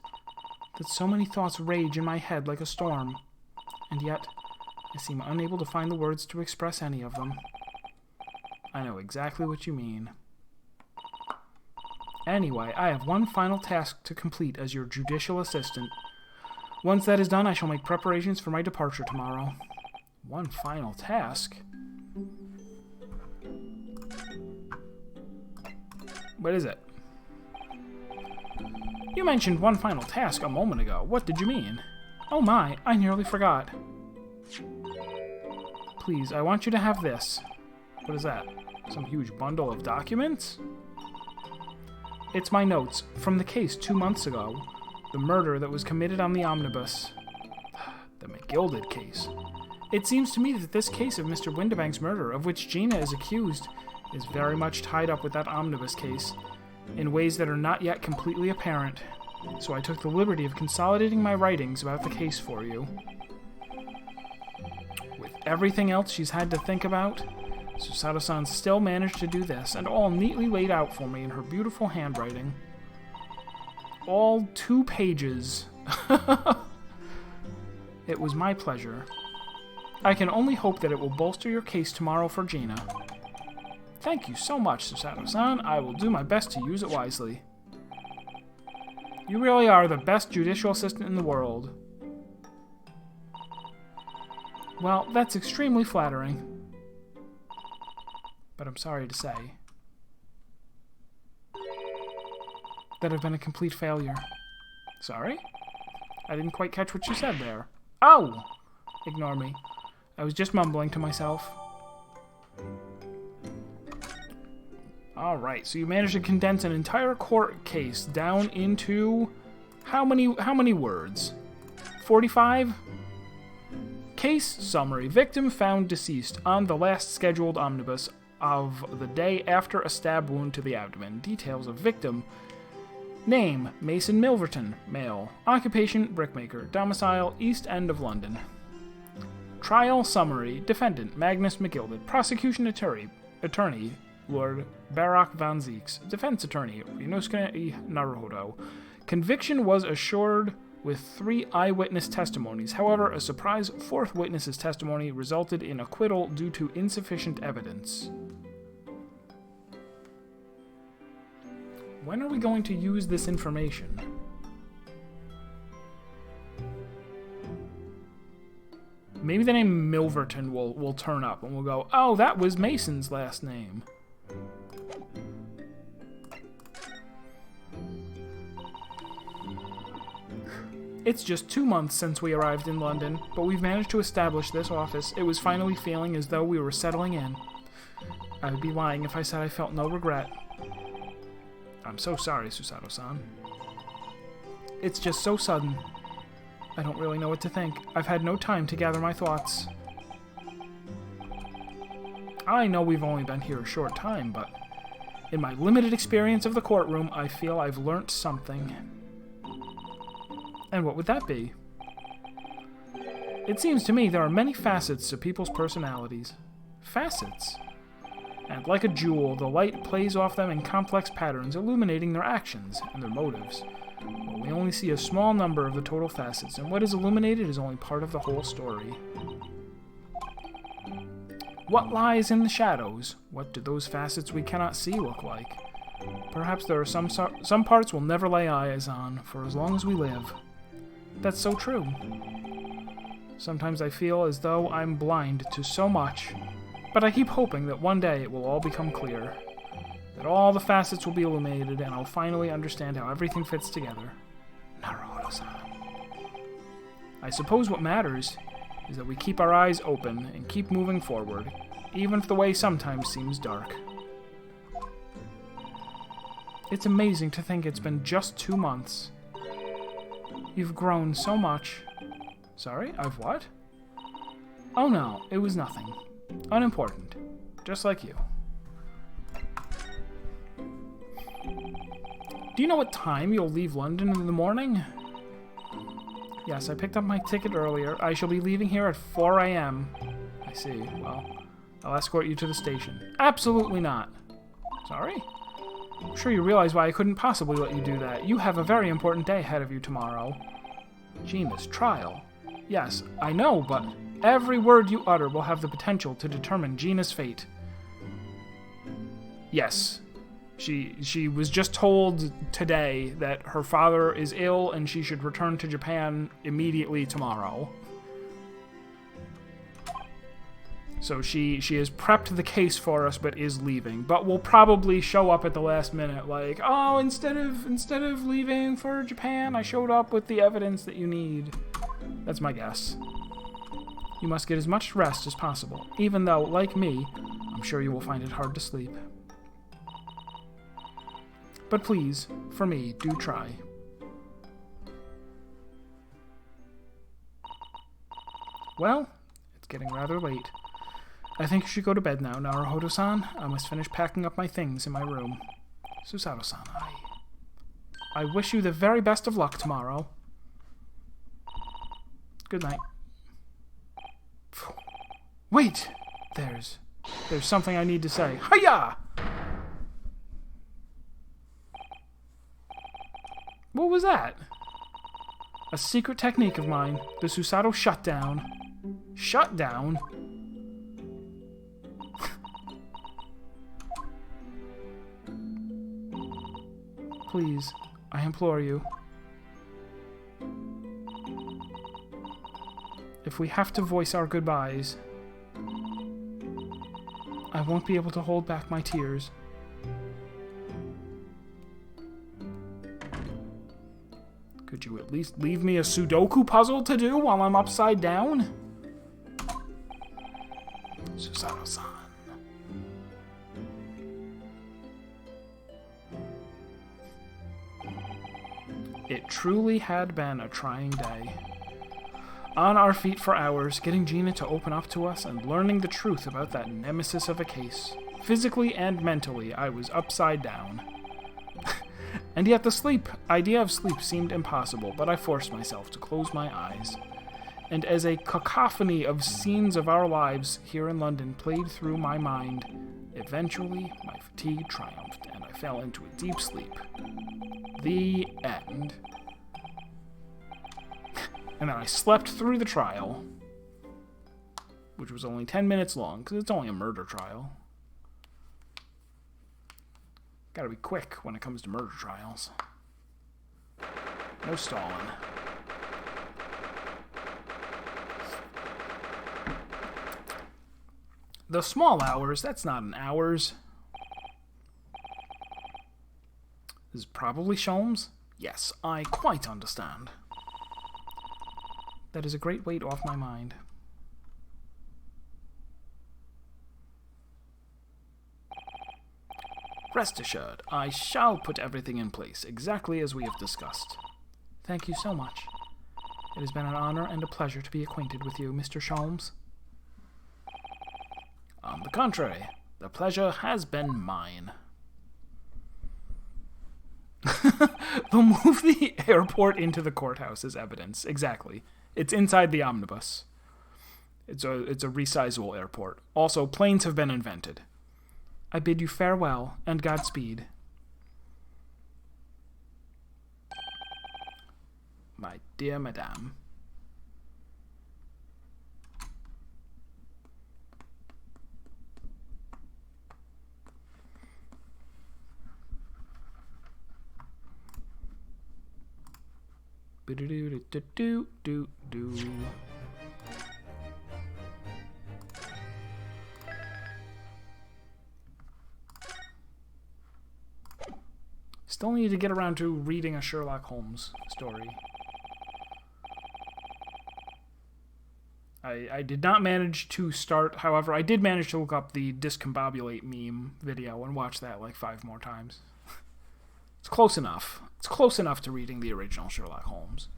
that so many thoughts rage in my head like a storm, and yet I seem unable to find the words to express any of them. I know exactly what you mean. Anyway, I have one final task to complete as your judicial assistant. Once that is done, I shall make preparations for my departure tomorrow. One final task? What is it? You mentioned one final task a moment ago. What did you mean? Oh my, I nearly forgot. Please, I want you to have this. What is that? Some huge bundle of documents? It's my notes from the case 2 months ago. The murder that was committed on the omnibus. The McGilded case. It seems to me that this case of Mr. Windibank's murder, of which Gina is accused, is very much tied up with that omnibus case, in ways that are not yet completely apparent. So I took the liberty of consolidating my writings about the case for you. With everything else she's had to think about, Susato-san still managed to do this, and all neatly laid out for me in her beautiful handwriting. All 2 pages. It was my pleasure. I can only hope that it will bolster your case tomorrow for Gina. Thank you so much, Susato-san. I will do my best to use it wisely. You really are the best judicial assistant in the world. Well, that's extremely flattering. But I'm sorry to say that I've been a complete failure. Sorry? I didn't quite catch what you said there. Oh! Ignore me. I was just mumbling to myself. Alright, so you managed to condense an entire court case down into... How many words? 45? Case summary. Victim found deceased on the last scheduled omnibus of the day after a stab wound to the abdomen. Details of victim. Name, Mason Milverton, male. Occupation, brickmaker. Domicile, East End of London. Trial summary. Defendant, Magnus McGilded. Prosecution attorney, Lord Barak van Zeeks. Defense attorney, Ryunosuke Naruhodo. Conviction was assured with 3 eyewitness testimonies. However, a surprise 4th witness's testimony resulted in acquittal due to insufficient evidence. When are we going to use this information? Maybe the name Milverton will turn up and we'll go, oh, that was Mason's last name. It's just 2 months since we arrived in London, but we've managed to establish this office. It was finally feeling as though we were settling in. I would be lying if I said I felt no regret. I'm so sorry, Susato-san. It's just so sudden. I don't really know what to think. I've had no time to gather my thoughts. I know we've only been here a short time, but in my limited experience of the courtroom, I feel I've learnt something. And what would that be? It seems to me there are many facets to people's personalities. Facets? And like a jewel, the light plays off them in complex patterns, illuminating their actions and their motives. But we only see a small number of the total facets, and what is illuminated is only part of the whole story. What lies in the shadows? What do those facets we cannot see look like? Perhaps there are some parts we'll never lay eyes on, for as long as we live. That's so true. Sometimes I feel as though I'm blind to so much, but I keep hoping that one day it will all become clear. That all the facets will be illuminated, and I'll finally understand how everything fits together. Naruhodo-san. I suppose what matters is that we keep our eyes open and keep moving forward, even if the way sometimes seems dark. It's amazing to think it's been just 2 months. You've grown so much. Sorry, I've what? Oh no, it was nothing. Unimportant. Just like you. Do you know what time you'll leave London in the morning? Yes, I picked up my ticket earlier. I shall be leaving here at 4 a.m. I see. Well, I'll escort you to the station. Absolutely not. Sorry? I'm sure you realize why I couldn't possibly let you do that. You have a very important day ahead of you tomorrow. Gina's trial. Yes, I know, but every word you utter will have the potential to determine Gina's fate. Yes. She was just told today that her father is ill and she should return to Japan immediately tomorrow. So she has prepped the case for us but is leaving. But will probably show up at the last minute like, oh, instead of leaving for Japan, I showed up with the evidence that you need. That's my guess. You must get as much rest as possible, even though, like me, I'm sure you will find it hard to sleep. But please, for me, do try. Well, it's getting rather late. I think you should go to bed now, Naruhodo-san. I must finish packing up my things in my room. Susato-san, I wish you the very best of luck tomorrow. Good night. Wait! There's something I need to say. Hiya! What was that? A secret technique of mine. The Susato shutdown. Shutdown? Please, I implore you. If we have to voice our goodbyes, I won't be able to hold back my tears. Could you at least leave me a Sudoku puzzle to do while I'm upside down? Susato-san. It truly had been a trying day. On our feet for hours, getting Gina to open up to us and learning the truth about that nemesis of a case. Physically and mentally, I was upside down. And yet the idea of sleep seemed impossible, but I forced myself to close my eyes. And as a cacophony of scenes of our lives here in London played through my mind, eventually my fatigue triumphed and I fell into a deep sleep. The end. And then I slept through the trial, which was only 10 minutes long, because it's only a murder trial. Gotta be quick when it comes to murder trials. No stalling. The small hours, that's not an hours. This is probably Sholmes? Yes, I quite understand. That is a great weight off my mind. Rest assured, I shall put everything in place, exactly as we have discussed. Thank you so much. It has been an honor and a pleasure to be acquainted with you, Mr. Sholmes. On the contrary, the pleasure has been mine. They'll move the airport into the courthouse as evidence. Exactly. It's inside the omnibus. It's a resizable airport. Also, planes have been invented. I bid you farewell and Godspeed. My dear madame. Do-do-do-do-do-do. Still need to get around to reading a Sherlock Holmes story. I did not manage to start, however, I did manage to look up the discombobulate meme video and watch that like 5 more times. It's close enough. It's close enough to reading the original Sherlock Holmes.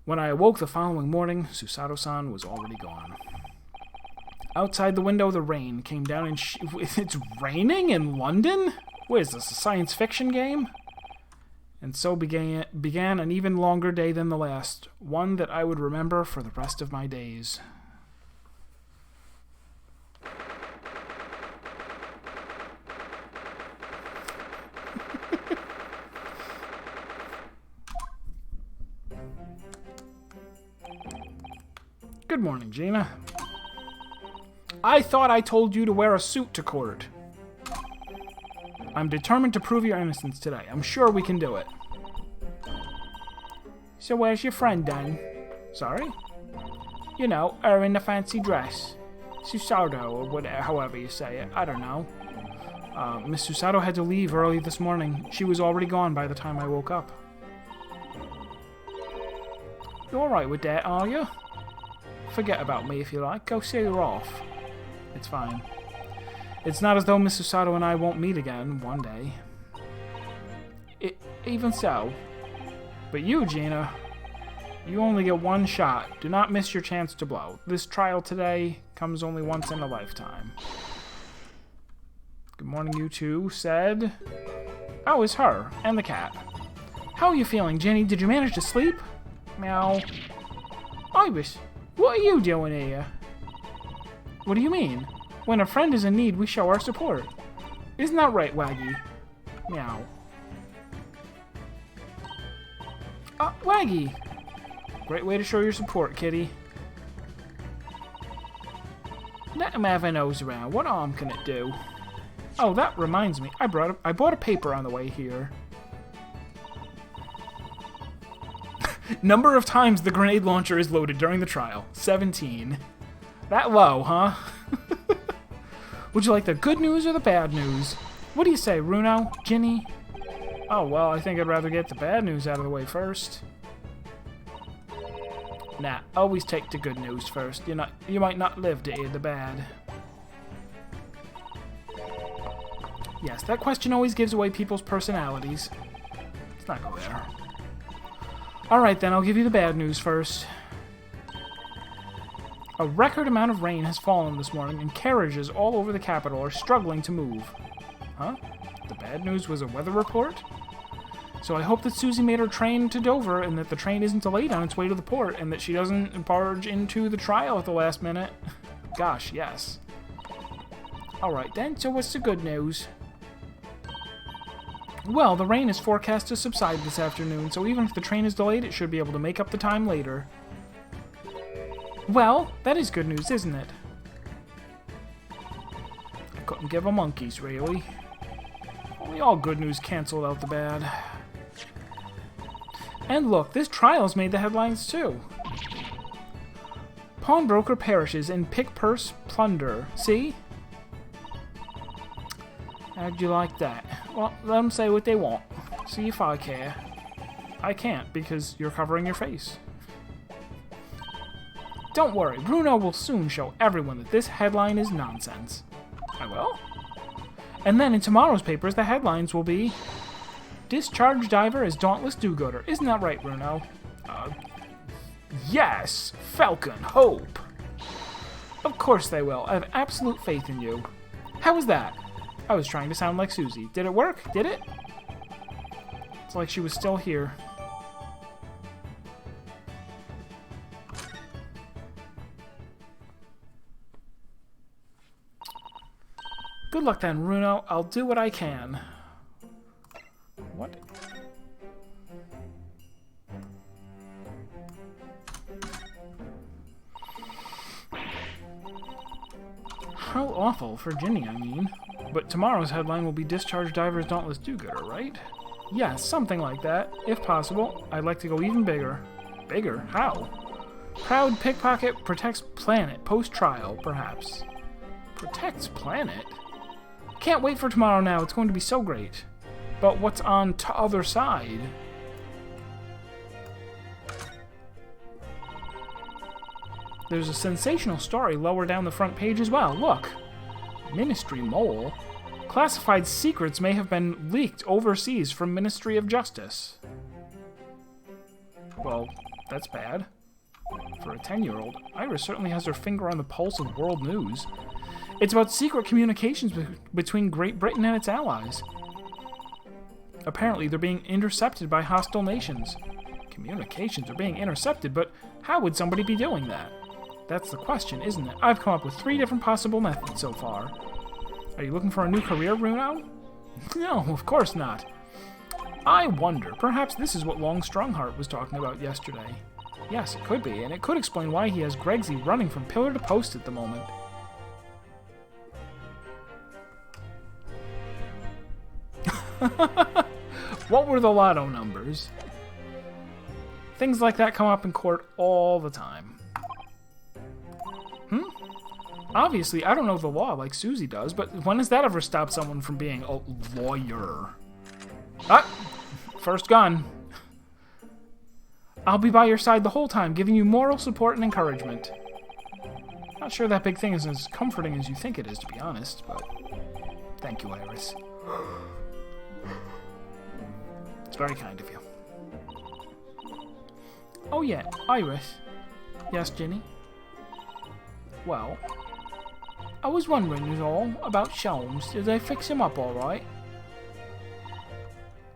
When I awoke the following morning, Susato-san was already gone. Outside the window, the rain came down and it's raining in London? What is this, a science fiction game? And so began an even longer day than the last, one that I would remember for the rest of my days. Good morning, Gina. I thought I told you to wear a suit to court. I'm determined to prove your innocence today. I'm sure we can do it. So where's your friend then? Sorry? You know, her in the fancy dress. Susato, or whatever, however you say it. I don't know. Miss Susato had to leave early this morning. She was already gone by the time I woke up. You alright with that, are you? Forget about me if you like. Go see her off. It's fine. It's not as though Miss Susato and I won't meet again one day. Even so. But you, Gina, you only get one shot. Do not miss your chance to blow. This trial today comes only once in a lifetime. Good morning, you two, said... Oh, it's her, and the cat. How are you feeling, Jenny? Did you manage to sleep? Meow. Ibis, what are you doing here? What do you mean? When a friend is in need, we show our support. Isn't that right, Waggy? Meow. Waggy! Great way to show your support, kitty. Let him have a nose around. What harm can it do? Oh, that reminds me. I bought a paper on the way here. Number of times the grenade launcher is loaded during the trial. 17. That low, huh? Would you like the good news or the bad news? What do you say, Runo? Ginny? Oh, well, I think I'd rather get the bad news out of the way first. Nah, always take the good news first. You might not live to hear the bad. Yes, that question always gives away people's personalities. Let's not go there. Alright then, I'll give you the bad news first. A record amount of rain has fallen this morning, and carriages all over the capital are struggling to move. Huh? The bad news was a weather report? So I hope that Susie made her train to Dover, and that the train isn't delayed on its way to the port, and that she doesn't barge into the trial at the last minute. Gosh, yes. Alright then, so what's the good news? Well, the rain is forecast to subside this afternoon, so even if the train is delayed, it should be able to make up the time later. Well, that is good news, isn't it? I couldn't give a monkey's, really. Only all good news canceled out the bad. And look, this trial's made the headlines too. Pawnbroker perishes in pick-purse plunder. See? How'd you like that? Well, let them say what they want. See if I care. I can't, because you're covering your face. Don't worry, Bruno will soon show everyone that this headline is nonsense. I will? And then in tomorrow's papers, the headlines will be... Discharged diver is dauntless do-gooder. Isn't that right, Bruno? Yes! Falcon, hope! Of course they will. I have absolute faith in you. How was that? I was trying to sound like Susie. Did it work? Did it? It's like she was still here. Good luck then, Runo. I'll do what I can. What? How awful for Ginny, I mean. But tomorrow's headline will be Discharged Diver's Dauntless Do-Gooder, right? Yes, something like that. If possible, I'd like to go even bigger. Bigger? How? Proud pickpocket protects planet post-trial, perhaps. Protects planet? Can't wait for tomorrow now. It's going to be so great. But what's on t'other side? There's a sensational story lower down the front page as well. Look. Ministry Mole. Classified secrets may have been leaked overseas from Ministry of Justice. Well, that's bad. For a 10-year-old, Iris certainly has her finger on the pulse of world news. It's about secret communications between Great Britain and its allies. Apparently, they're being intercepted by hostile nations. Communications are being intercepted, but how would somebody be doing that? That's the question, isn't it? I've come up with 3 different possible methods so far. Are you looking for a new career, Runo? No, of course not. I wonder, perhaps this is what Long Strongheart was talking about yesterday. Yes, it could be, and it could explain why he has Gregsy running from pillar to post at the moment. What were the lotto numbers? Things like that come up in court all the time. Obviously, I don't know the law like Susie does, but when has that ever stopped someone from being a lawyer? Ah! First gun. I'll be by your side the whole time, giving you moral support and encouragement. Not sure that big thing is as comforting as you think it is, to be honest, but thank you, Iris. It's very kind of you. Oh yeah, Iris. Yes, Ginny? Well, I was wondering is all about Sholmes. Did they fix him up all right?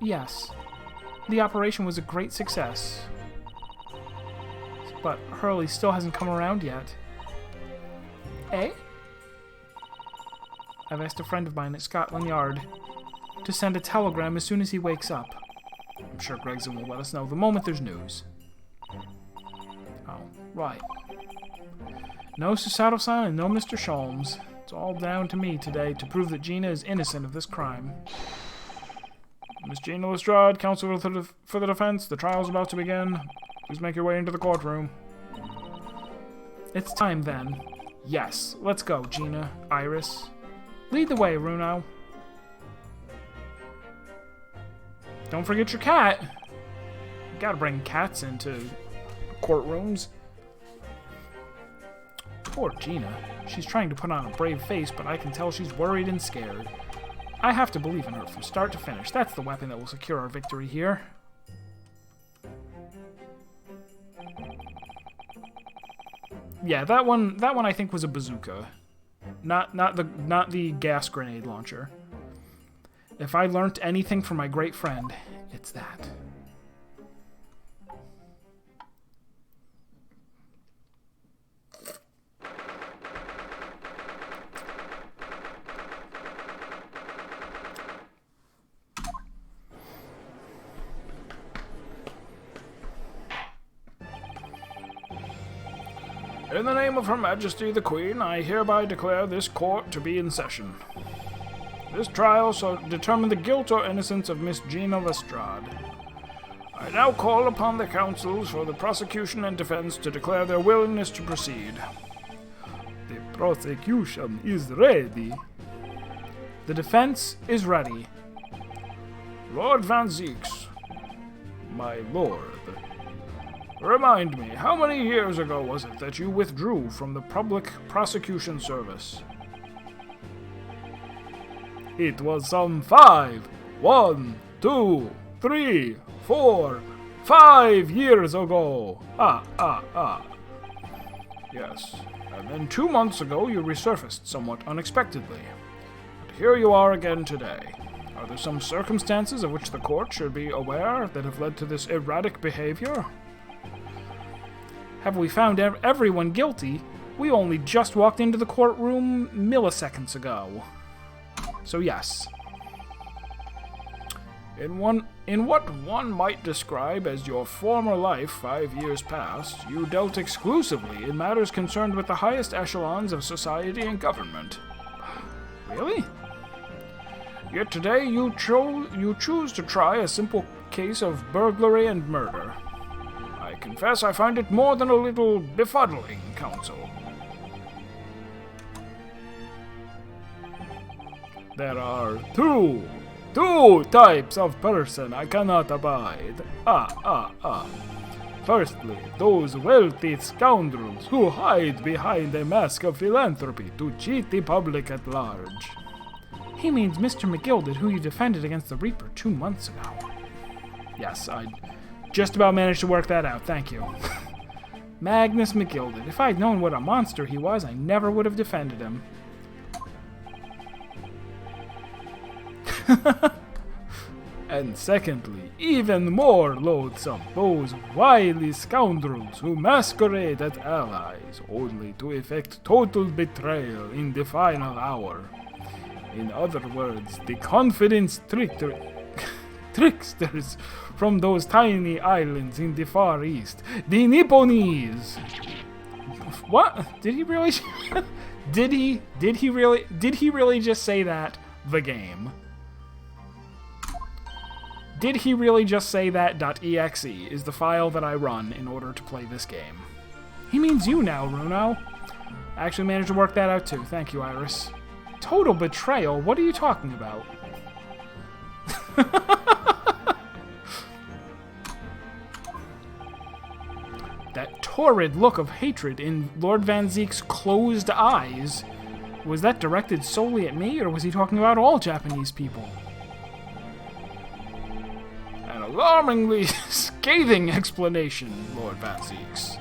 Yes. The operation was a great success. But Hurley still hasn't come around yet. Eh? I've asked a friend of mine at Scotland Yard to send a telegram as soon as he wakes up. I'm sure Gregson will let us know the moment there's news. Oh, right. No Susato-san and no Mr. Sholmes. It's all down to me today to prove that Gina is innocent of this crime. Miss Gina Lestrade, counsel for the defense, the trial's about to begin. Please make your way into the courtroom. It's time then. Yes, let's go, Gina, Iris. Lead the way, Runo. Don't forget your cat. You gotta bring cats into courtrooms. Poor Gina. She's trying to put on a brave face, but I can tell she's worried and scared. I have to believe in her from start to finish. That's the weapon that will secure our victory here. Yeah, that one I think was a bazooka. Not the gas grenade launcher. If I learnt anything from my great friend, it's that. In the name of Her Majesty the Queen, I hereby declare this court to be in session. This trial shall determine the guilt or innocence of Miss Gina Lestrade. I now call upon the counsels for the prosecution and defense to declare their willingness to proceed. The prosecution is ready. The defense is ready. Lord Van Zieks, my lord. Remind me, how many years ago was it that you withdrew from the Public Prosecution Service? It was some 5 years ago. Yes, and then 2 months ago you resurfaced somewhat unexpectedly. And here you are again today. Are there some circumstances of which the court should be aware that have led to this erratic behavior? Have we found everyone guilty? We only just walked into the courtroom milliseconds ago. So yes. In what one might describe as your former life 5 years past, you dealt exclusively in matters concerned with the highest echelons of society and government. Really? Yet today you choose to try a simple case of burglary and murder. I confess I find it more than a little befuddling, counsel. There are two types of person I cannot abide. Firstly, those wealthy scoundrels who hide behind a mask of philanthropy to cheat the public at large. He means Mr. McGilded, who you defended against the Reaper 2 months ago. Yes, I just about managed to work that out, thank you. Magnus McGilded. If I'd known what a monster he was, I never would have defended him. And secondly, even more loathsome, those wily scoundrels who masquerade as allies, only to effect total betrayal in the final hour. In other words, the confidence tricksters from those tiny islands in the Far East, the Nipponese. What? Did he really? Did he really just say that? The game. Did he really just say that .exe is the file that I run in order to play this game? He means you now, Runo. I actually managed to work that out too. Thank you, Iris. Total betrayal? What are you talking about? That torrid look of hatred in Lord Van Zeek's closed eyes. Was that directed solely at me, or was he talking about all Japanese people? An alarmingly scathing explanation, Lord Van Zeek's.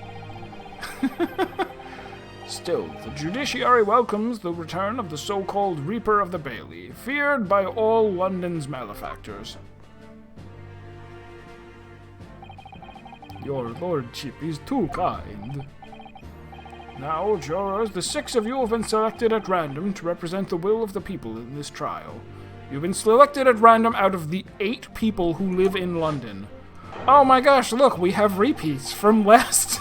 Still, the judiciary welcomes the return of the so-called Reaper of the Bailey, feared by all London's malefactors. Your lordship is too kind. Now, jurors, the 6 of you have been selected at random to represent the will of the people in this trial. You've been selected at random out of the 8 people who live in London. Oh my gosh, look, we have repeats from last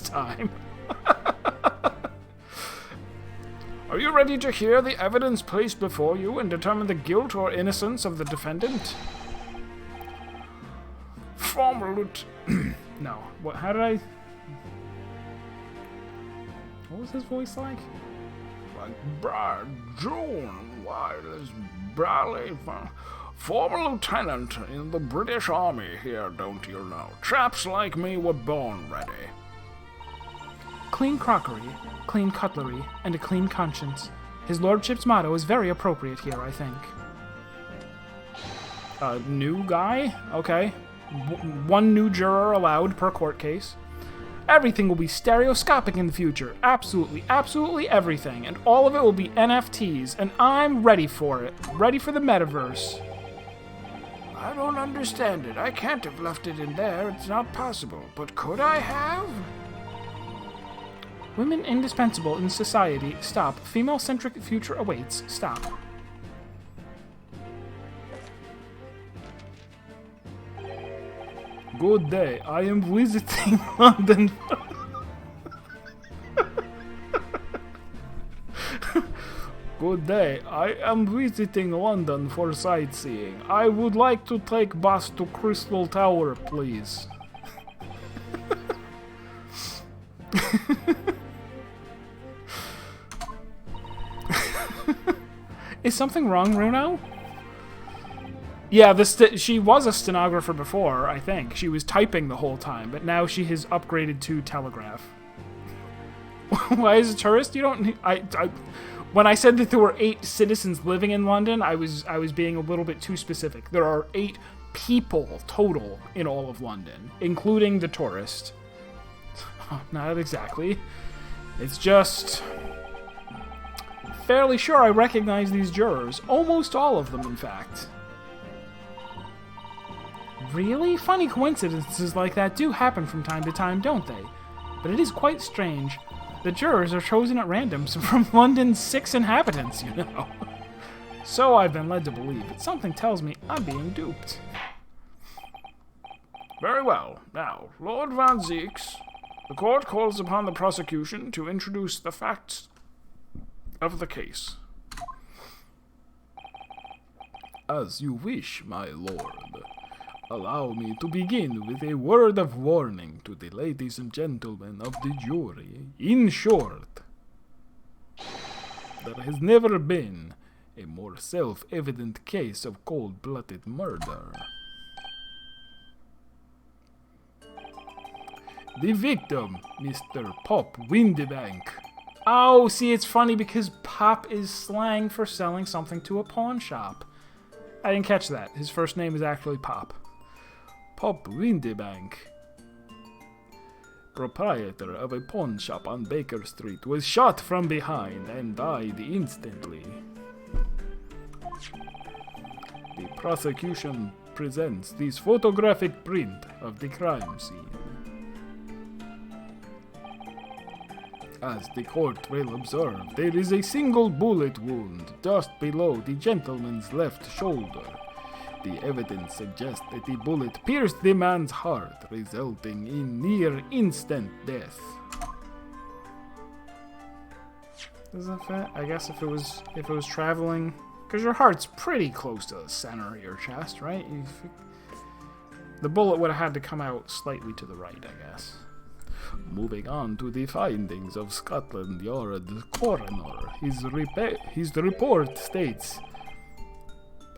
time. Are you ready to hear the evidence placed before you and determine the guilt or innocence of the defendant? Former No. What? How did I... What was his voice like? Like Brad June, why this Bradley, former lieutenant in the British Army here, don't you know? Chaps like me were born ready. Clean crockery, clean cutlery, and a clean conscience. His lordship's motto is very appropriate here, I think. New guy? Okay. One new juror allowed per court case. Everything will be stereoscopic in the future. Absolutely, absolutely everything. And all of it will be NFTs. And I'm ready for it. Ready for the metaverse. I don't understand it. I can't have left it in there. It's not possible. But could I have? Women indispensable in society. Stop. Female-centric future awaits. Stop. Good day. I am visiting London. Good day. I am visiting London for sightseeing. I would like to take bus to Crystal Tower, please. Is something wrong, Runo? Yeah, she was a stenographer before, I think. She was typing the whole time, but now she has upgraded to telegraph. Why is a tourist? You don't... When I said that there were 8 citizens living in London, I was being a little bit too specific. There are 8 people total in all of London, including the tourist. Not exactly. It's just... fairly sure I recognize these jurors. Almost all of them, in fact. Really? Funny coincidences like that do happen from time to time, don't they? But it is quite strange. The jurors are chosen at random from London's 6 inhabitants, you know. So I've been led to believe, but something tells me I'm being duped. Very well. Now, Lord Van Zeeks, the court calls upon the prosecution to introduce the facts of the case. As you wish, my lord. Allow me to begin with a word of warning to the ladies and gentlemen of the jury. In short, there has never been a more self-evident case of cold-blooded murder. The victim, Mr. Pop Windybank. Oh, see, it's funny because pop is slang for selling something to a pawn shop. I didn't catch that. His first name is actually Pop. Pop Windybank. proprietor of a pawn shop on Baker Street, was shot from behind and died instantly. The prosecution presents this photographic print of the crime scene. As the court will observe, there is a single bullet wound just below the gentleman's left shoulder. The evidence suggests that the bullet pierced the man's heart, resulting in near instant death. Does that fit? I guess if it was traveling, because your heart's pretty close to the center of your chest, right? The bullet would have had to come out slightly to the right, I guess. Moving on to the findings of Scotland Yard coroner, his report states.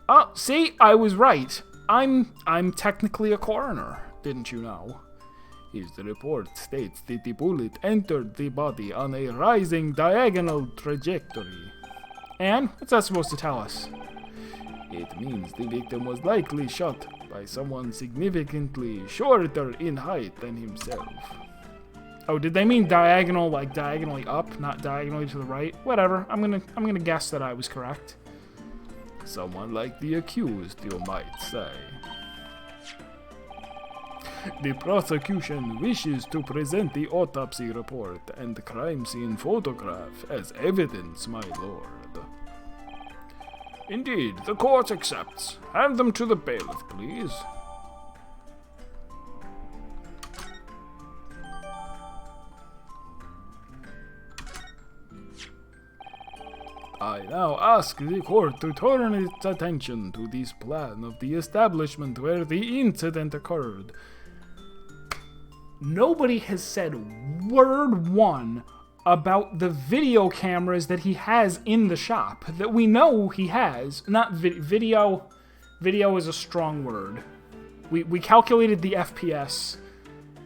Oh, see, I was right. I'm technically a coroner, didn't you know? His report states that the bullet entered the body on a rising diagonal trajectory. And what's that supposed to tell us? It means the victim was likely shot by someone significantly shorter in height than himself. Oh, did they mean diagonal, like diagonally up, not diagonally to the right? Whatever. I'm gonna guess that I was correct. Someone like the accused, you might say. The prosecution wishes to present the autopsy report and crime scene photograph as evidence, my lord. Indeed, the court accepts. Hand them to the bailiff, please. I now ask the court to turn its attention to this plan of the establishment where the incident occurred. Nobody has said word one about the video cameras that he has in the shop, that we know he has. Not video. Video is a strong word. We calculated the FPS.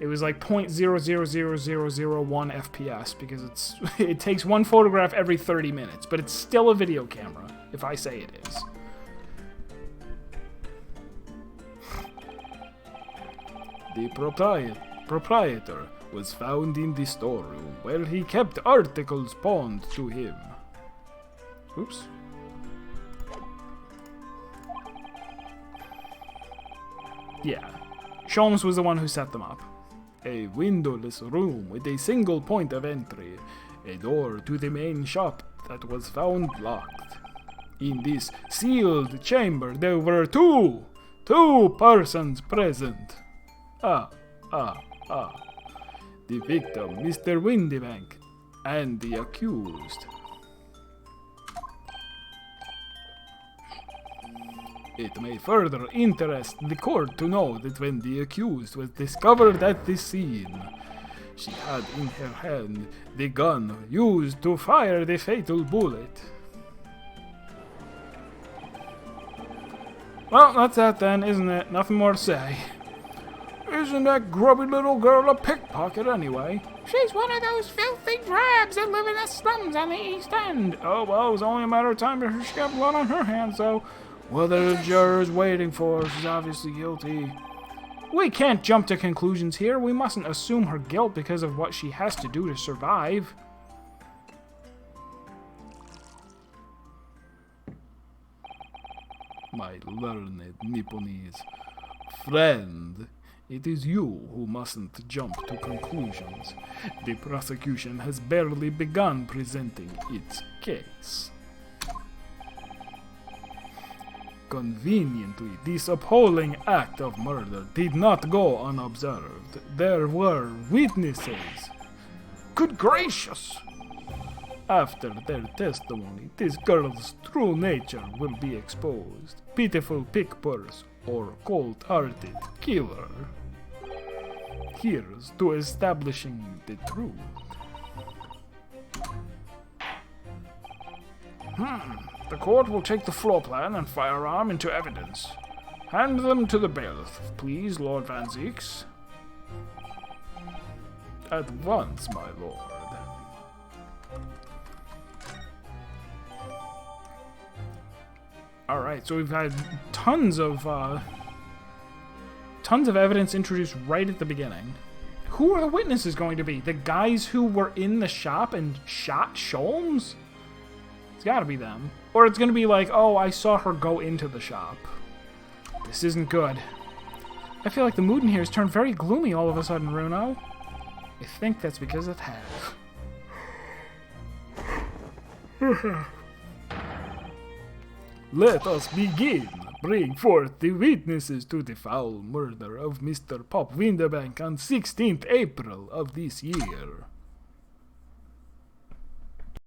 It was like 0.000001 FPS because it takes one photograph every 30 minutes, but it's still a video camera, if I say it is. The proprietor was found in the storeroom where he kept articles pawned to him. Oops. Yeah, Sholmes was the one who set them up. A windowless room with a single point of entry, a door to the main shop that was found locked. In this sealed chamber there were two persons present. The victim, Mr. Windybank, and the accused. It may further interest the court to know that when the accused was discovered at the scene, she had in her hand the gun used to fire the fatal bullet. Well, that's that then, isn't it? Nothing more to say. Isn't that grubby little girl a pickpocket anyway? She's one of those filthy drabs that live in the slums on the East End. Oh, well, it was only a matter of time before she got blood on her hands, so... What the juror's waiting for, she's obviously guilty. We can't jump to conclusions here. We mustn't assume her guilt because of what she has to do to survive. My learned Nipponese friend, it is you who mustn't jump to conclusions. The prosecution has barely begun presenting its case. Conveniently, this appalling act of murder did not go unobserved. There were witnesses. Good gracious! After their testimony, this girl's true nature will be exposed. Pitiful pickpurse or cold-hearted killer. Here's to establishing the truth. The court will take the floor plan and firearm into evidence. Hand them to the bailiff, please, Lord Van Zieks. At once, my lord. Alright, so we've had tons of evidence introduced right at the beginning. Who are the witnesses going to be? The guys who were in the shop and shot Sholmes? It's gotta be them. Or it's gonna be like, oh, I saw her go into the shop. This isn't good. I feel like the mood in here has turned very gloomy all of a sudden, Runo. I think that's because it has. Let us begin. Bring forth the witnesses to the foul murder of Mr. Pop Winterbank on 16th April of this year.